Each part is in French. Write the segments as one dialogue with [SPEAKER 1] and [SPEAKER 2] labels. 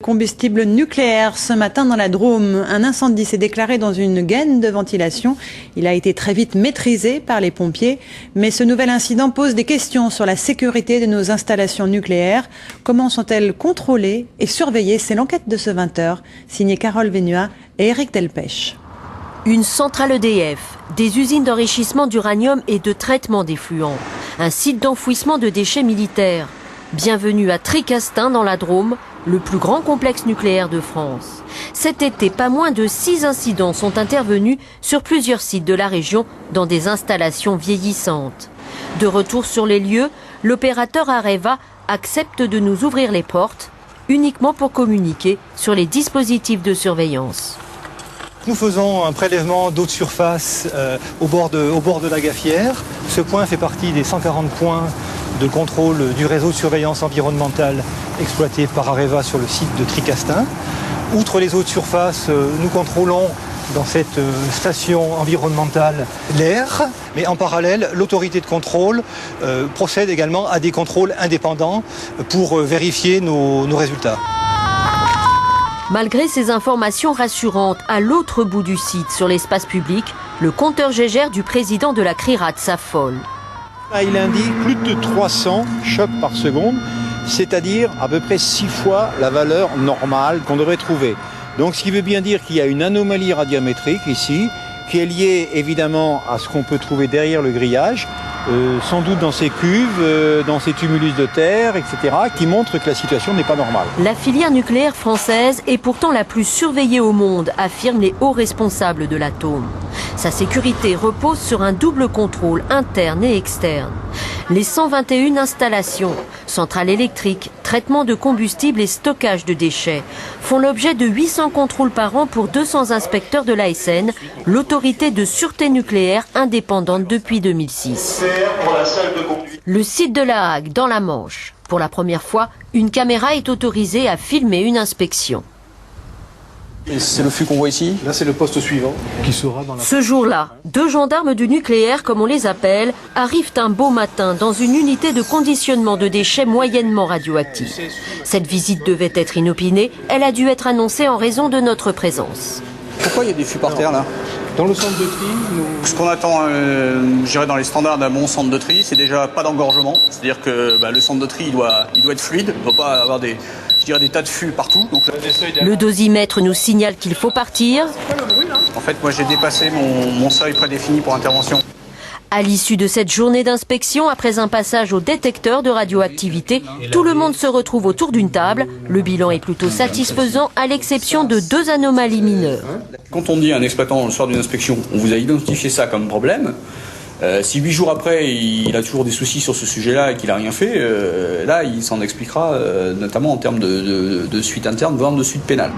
[SPEAKER 1] Combustible nucléaire ce matin dans la Drôme. Un incendie s'est déclaré dans une gaine de ventilation. Il a été très vite maîtrisé par les pompiers. Mais ce nouvel incident pose des questions sur la sécurité de nos installations nucléaires. Comment sont-elles contrôlées et surveillées? C'est l'enquête de ce 20h, signée Carole Vénua et Éric Delpech.
[SPEAKER 2] Une centrale EDF, des usines d'enrichissement d'uranium et de traitement d'effluents, un site d'enfouissement de déchets militaires. Bienvenue à Tricastin dans la Drôme, le plus grand complexe nucléaire de France. Cet été, pas moins de 6 incidents sont intervenus sur plusieurs sites de la région dans des installations vieillissantes. De retour sur les lieux, l'opérateur Areva accepte de nous ouvrir les portes, uniquement pour communiquer sur les dispositifs de surveillance.
[SPEAKER 3] Nous faisons un prélèvement d'eau de surface au bord de la Gaffière. Ce point fait partie des 140 points de contrôle du réseau de surveillance environnementale exploité par Areva sur le site de Tricastin. Outre les eaux de surface, nous contrôlons dans cette station environnementale l'air, mais en parallèle, l'autorité de contrôle procède également à des contrôles indépendants pour vérifier nos résultats.
[SPEAKER 2] Malgré ces informations rassurantes, à l'autre bout du site, sur l'espace public, le compteur Gégère du président de la CRIRAT s'affole.
[SPEAKER 4] Il indique plus de 300 chocs par seconde, c'est-à-dire à peu près 6 fois la valeur normale qu'on devrait trouver. Donc ce qui veut bien dire qu'il y a une anomalie radiométrique ici, qui est liée évidemment à ce qu'on peut trouver derrière le grillage, sans doute dans ces cuves, dans ces tumulus de terre, etc., qui montrent que la situation n'est pas normale.
[SPEAKER 2] La filière nucléaire française est pourtant la plus surveillée au monde, affirment les hauts responsables de l'atome. Sa sécurité repose sur un double contrôle interne et externe. Les 121 installations, centrales électriques, traitement de combustible et stockage de déchets, font l'objet de 800 contrôles par an pour 200 inspecteurs de l'ASN, l'autorité de sûreté nucléaire indépendante depuis 2006. Le site de La Hague, dans la Manche. Pour la première fois, une caméra est autorisée à filmer une inspection.
[SPEAKER 5] C'est le flux qu'on voit ici.
[SPEAKER 6] Là, c'est le poste suivant qui sera dans la...
[SPEAKER 2] Ce jour-là, 2 gendarmes du nucléaire, comme on les appelle, arrivent un beau matin dans une unité de conditionnement de déchets moyennement radioactifs. Cette visite devait être inopinée, elle a dû être annoncée en raison de notre présence.
[SPEAKER 5] Pourquoi il y a des fûts par terre là?
[SPEAKER 6] Dans le centre de tri,
[SPEAKER 7] Ce qu'on attend, je dirais, dans les standards d'un bon centre de tri, c'est déjà pas d'engorgement. C'est-à-dire que le centre de tri, il doit être fluide, il ne doit pas avoir des tas de fûts partout. Donc,
[SPEAKER 2] le dosimètre nous signale qu'il faut partir.
[SPEAKER 7] En fait, moi j'ai dépassé mon seuil prédéfini pour intervention.
[SPEAKER 2] À l'issue de cette journée d'inspection, après un passage au détecteur de radioactivité, tout le monde se retrouve autour d'une table. Le bilan est plutôt satisfaisant, à l'exception de 2 anomalies mineures.
[SPEAKER 7] Quand on dit à un exploitant le soir d'une inspection, on vous a identifié ça comme problème, si 8 jours après il a toujours des soucis sur ce sujet-là et qu'il n'a rien fait, là il s'en expliquera notamment en termes de suite interne, voire de suite pénale.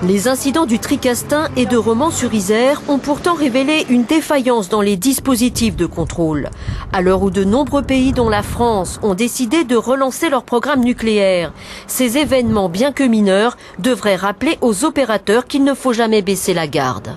[SPEAKER 2] Les incidents du Tricastin et de Romans-sur-Isère ont pourtant révélé une défaillance dans les dispositifs de contrôle. À l'heure où de nombreux pays, dont la France, ont décidé de relancer leur programme nucléaire, ces événements, bien que mineurs, devraient rappeler aux opérateurs qu'il ne faut jamais baisser la garde.